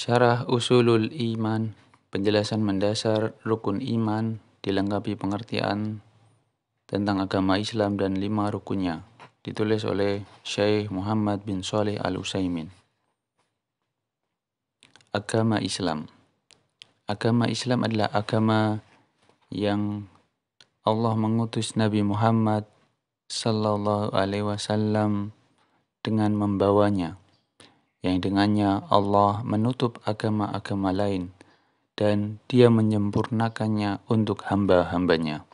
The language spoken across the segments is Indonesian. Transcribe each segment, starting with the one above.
Syarah Usulul Iman, penjelasan mendasar rukun iman, dilengkapi pengertian tentang agama Islam dan 5 rukunnya, ditulis oleh Syekh Muhammad bin Shalih Al-Utsaimin. Agama Islam. Agama Islam adalah agama yang Allah mengutus Nabi Muhammad sallallahu alaihi wasallam dengan membawanya, yang dengannya Allah menutup agama-agama lain dan Dia menyempurnakannya untuk hamba-hambanya.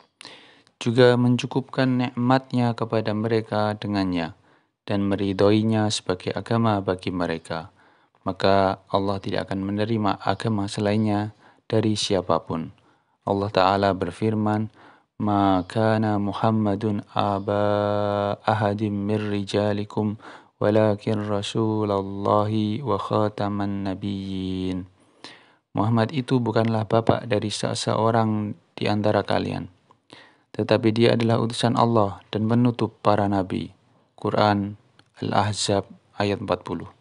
Juga mencukupkan nikmatnya kepada mereka dengannya dan meridhoinya sebagai agama bagi mereka. Maka Allah tidak akan menerima agama selainnya dari siapapun. Allah Ta'ala berfirman, "Ma kana Muhammadun aba ahadim mir rijalikum walakin Rasulullahi wa khataman nabiyyin." Muhammad itu bukanlah bapak dari seseorang di antara kalian, tetapi dia adalah utusan Allah dan penutup para nabi. Quran Al-Ahzab ayat 40.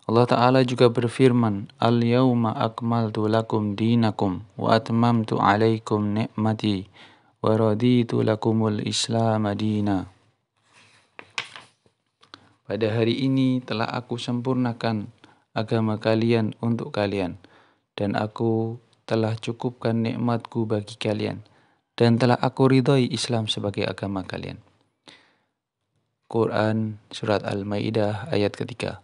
Allah Ta'ala juga berfirman, "Al-yawma akmaltu lakum dinakum wa atmamtu alaikum ni'mati wa raditu lakumul Islam dina." Pada hari ini telah aku sempurnakan agama kalian untuk kalian, dan aku telah cukupkan nikmatku bagi kalian, dan telah aku ridhoi Islam sebagai agama kalian. Quran Surat Al-Maidah ayat ketiga.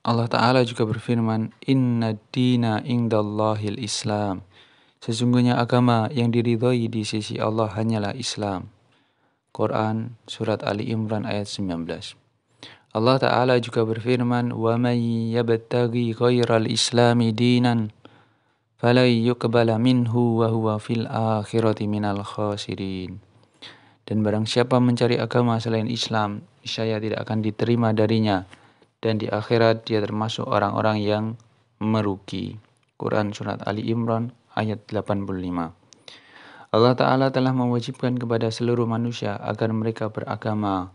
Allah Ta'ala juga berfirman, "Inna dina indallahil Islam." Sesungguhnya agama yang diridhoi di sisi Allah hanyalah Islam. Quran Surat Ali Imran ayat 19. Allah Ta'ala juga berfirman, "Wa may yabtaghi ghairal islami dinan falan yuqbala minhu wa huwa fil akhirati minal khasirin." Dan barang siapa mencari agama selain Islam, niscaya tidak akan diterima darinya, dan di akhirat dia termasuk orang-orang yang merugi. Quran Surat Ali Imran ayat 85. Allah Ta'ala telah mewajibkan kepada seluruh manusia agar mereka beragama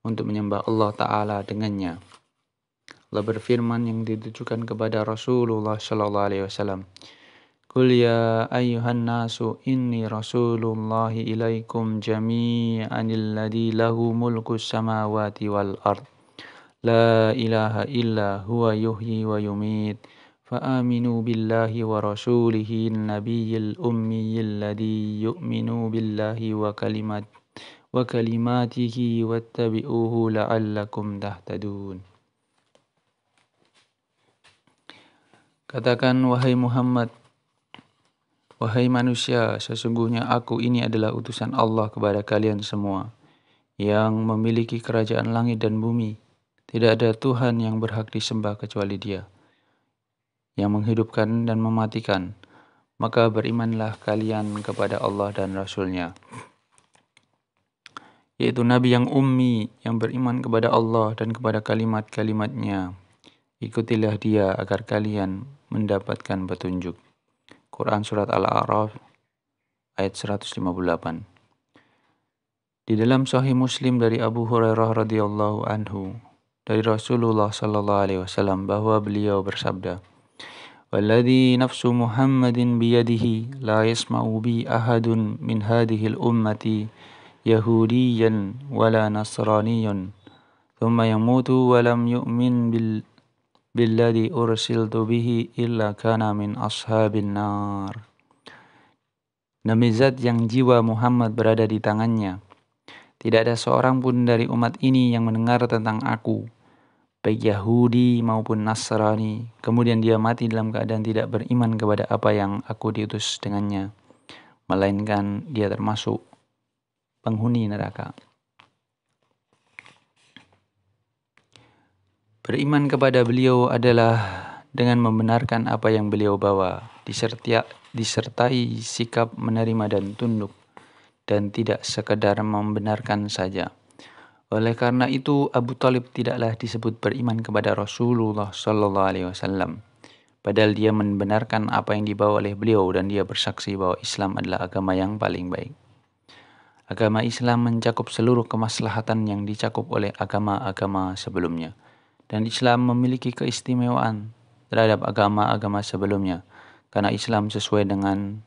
untuk menyembah Allah Ta'ala dengannya. Allah berfirman yang ditujukan kepada Rasulullah Sallallahu Alaihi Wasallam, "Qul ya ayyuhan nasu inni rasulullahi ilaikum jami'an alladzi lahu mulkus samawati wal ard. La ilaha illa huwa yuhyi wa yumit. Fa'aminu billahi wa rasulihi nabiyil ummiyil ladzi yu'minu billahi wa kalimatihi wattabi'uhu la'allakum tahtadun." Katakan, wahai Muhammad, wahai manusia, sesungguhnya aku ini adalah utusan Allah kepada kalian semua, yang memiliki kerajaan langit dan bumi. Tidak ada Tuhan yang berhak disembah kecuali Dia, yang menghidupkan dan mematikan. Maka berimanlah kalian kepada Allah dan Rasul-Nya, yaitu Nabi yang ummi, yang beriman kepada Allah dan kepada kalimat-kalimatnya. Ikutilah Dia agar kalian mendapatkan petunjuk. Quran Surat Al-A'raf ayat 158. Di dalam Sahih Muslim dari Abu Hurairah radhiyallahu anhu, dari Rasulullah sallallahu alaihi wasallam, bahwa beliau bersabda, "Walladzi nafsu Muhammadin biyadihi la yasma'u bi ahadun min hadhil ummati yahudiyan wala nasraniyan thumma yamutu wa lam yu'min billadzi ursiltu bihi illa kana min ashabin nar." Demi zat yang jiwa Muhammad berada di tangannya, tidak ada seorang pun dari umat ini yang mendengar tentang aku, baik Yahudi maupun Nasrani, kemudian dia mati dalam keadaan tidak beriman kepada apa yang aku diutus dengannya, melainkan dia termasuk penghuni neraka. Beriman kepada beliau adalah dengan membenarkan apa yang beliau bawa, disertai sikap menerima dan tunduk, dan tidak sekedar membenarkan saja. Oleh karena itu, Abu Thalib tidaklah disebut beriman kepada Rasulullah Sallallahu Alaihi Wasallam, padahal dia membenarkan apa yang dibawa oleh beliau dan dia bersaksi bahwa Islam adalah agama yang paling baik. Agama Islam mencakup seluruh kemaslahatan yang dicakup oleh agama-agama sebelumnya, Dan Islam memiliki keistimewaan terhadap agama-agama sebelumnya, karena Islam sesuai dengan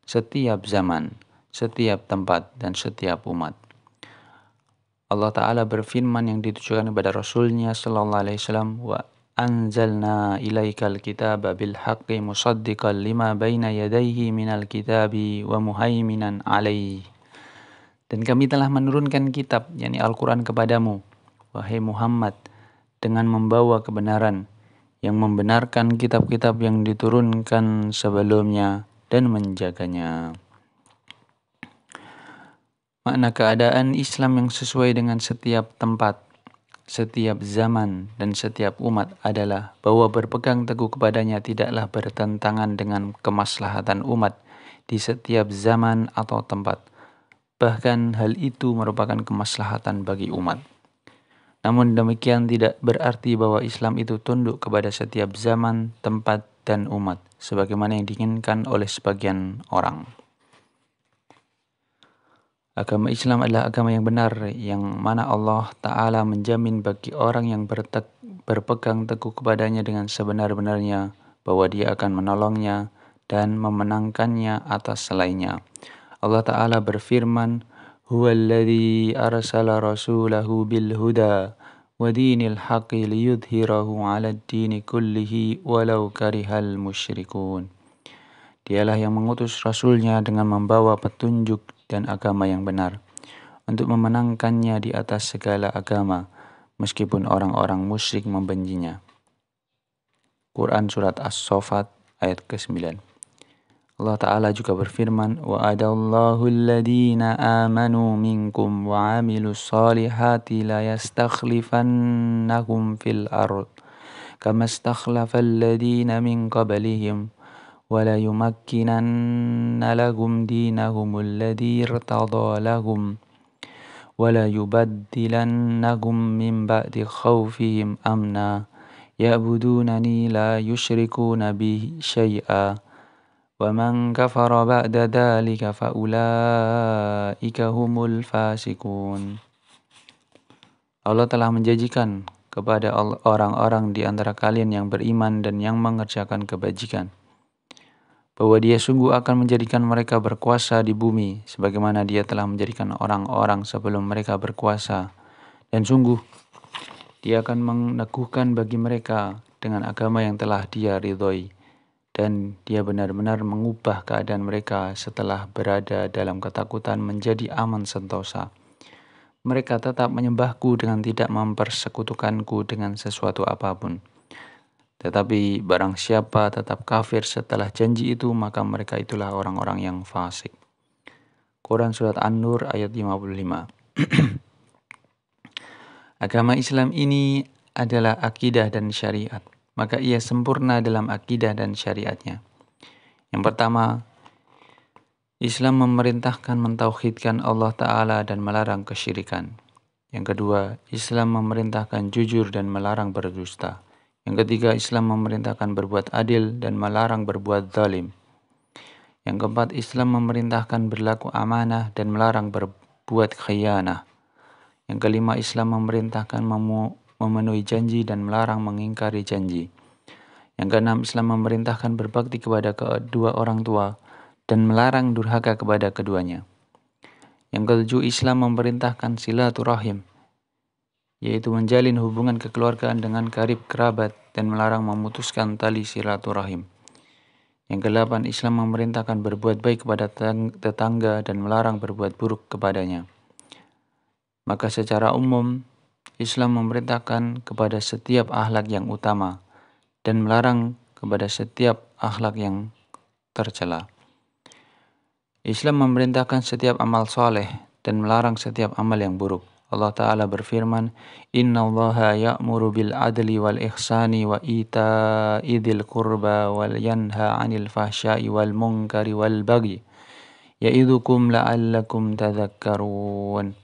setiap zaman, setiap tempat, dan setiap umat. Allah Ta'ala berfirman yang ditujukan kepada Rasulnya Sallallahu Alaihi Wasallam, wa anzalna ilaikal kitaba bil haqqi musaddiqan lima baina yadayhi minal kitabi wa muhaiminan alaih. Dan kami telah menurunkan kitab, yakni Al-Quran kepadamu, wahai Muhammad, dengan membawa kebenaran, yang membenarkan kitab-kitab yang diturunkan sebelumnya dan menjaganya. Makna keadaan Islam yang sesuai dengan setiap tempat, setiap zaman, dan setiap umat adalah bahwa berpegang teguh kepadanya tidaklah bertentangan dengan kemaslahatan umat di setiap zaman atau tempat. Bahkan hal itu merupakan kemaslahatan bagi umat. Namun demikian tidak berarti bahwa Islam itu tunduk kepada setiap zaman, tempat, dan umat, sebagaimana yang diinginkan oleh sebagian orang. Agama Islam adalah agama yang benar, yang mana Allah Ta'ala menjamin bagi orang yang berpegang teguh kepadanya dengan sebenar-benarnya, bahwa Dia akan menolongnya dan memenangkannya atas selainnya. Allah Ta'ala berfirman, Huwallazi arsala rasulahu bil huda wa dinil haqqi liyudhhirahu 'alad dini kullihi walau karihal musyrikun. Dialah yang mengutus Rasulnya dengan membawa petunjuk dan agama yang benar, untuk memenangkannya di atas segala agama, meskipun orang-orang musyrik membencinya. Quran Surat As-Saffat ayat ke-9. Allah Ta'ala juga berfirman, وَعَدَ الَّذِينَ آمَنُوا مِنْكُمْ وَعَمِلُوا الصَّالِحَاتِ لَيَسْتَخْلِفَنَّهُمْ فِي الْأَرْضِ كَمَا اسْتَخْلَفَ الَّذِينَ مِنْ قَبْلِهِمْ وَلَيُمَكِّنَنَّ لَهُمْ دِينَهُمُ الَّذِي ارْتَضَىٰ لَهُمْ وَلَيُبَدِّلَنَّهُمْ مِنْ بَعْدِ خَوْفِهِمْ أَمْنًا يَعْبُدُونَنِي لَا يُشْرِكُونَ بِي شَيْئًا وَمَنْ كَفَرَ بَعْدَ ذَلِكَ فَأُولَئِكَ هُمُ الْفَاسِقُونَ. Allah telah menjanjikan kepada orang-orang di antara kalian yang beriman dan yang mengerjakan kebajikan, bahwa Dia sungguh akan menjadikan mereka berkuasa di bumi, sebagaimana Dia telah menjadikan orang-orang sebelum mereka berkuasa. Dan sungguh, Dia akan meneguhkan bagi mereka dengan agama yang telah Dia ridhoi. Dan Dia benar-benar mengubah keadaan mereka setelah berada dalam ketakutan menjadi aman sentosa. Mereka tetap menyembahku dengan tidak mempersekutukanku dengan sesuatu apapun. Tetapi barang siapa tetap kafir setelah janji itu, maka mereka itulah orang-orang yang fasik. Quran Surat An-Nur ayat 55. Agama Islam ini adalah akidah dan syariat, maka ia sempurna dalam akidah dan syariatnya. Yang pertama, Islam memerintahkan mentauhidkan Allah Ta'ala dan melarang kesyirikan. Yang kedua, Islam memerintahkan jujur dan melarang berdusta. Yang ketiga, Islam memerintahkan berbuat adil dan melarang berbuat zalim. Yang keempat, Islam memerintahkan berlaku amanah dan melarang berbuat khianah. Yang kelima, Islam memerintahkan memenuhi janji dan melarang mengingkari janji. Yang keenam, Islam memerintahkan berbakti kepada kedua orang tua dan melarang durhaka kepada keduanya. Yang ketujuh, Islam memerintahkan silaturahim, yaitu menjalin hubungan kekeluargaan dengan karib kerabat dan melarang memutuskan tali silaturahim. Yang kedelapan, Islam memerintahkan berbuat baik kepada tetangga dan melarang berbuat buruk kepadanya. Maka secara umum, Islam memerintahkan kepada setiap akhlak yang utama dan melarang kepada setiap akhlak yang tercela. Islam memerintahkan setiap amal soleh dan melarang setiap amal yang buruk. Allah Ta'ala berfirman, Inna Allaha ya'muru bil adli wal ihsani wa ita'i dzil qurba wal yanha 'anil fahsya'i wal munkari wal baghi ya'idzukum la'allakum tadhakkarun.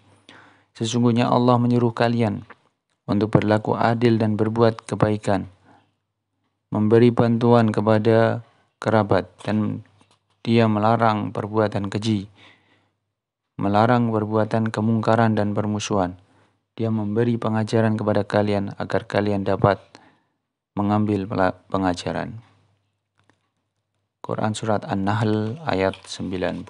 Sesungguhnya Allah menyuruh kalian untuk berlaku adil dan berbuat kebaikan, memberi bantuan kepada kerabat, dan Dia melarang perbuatan keji, melarang perbuatan kemungkaran dan permusuhan. Dia memberi pengajaran kepada kalian agar kalian dapat mengambil pengajaran. Quran Surat An-Nahl ayat 90.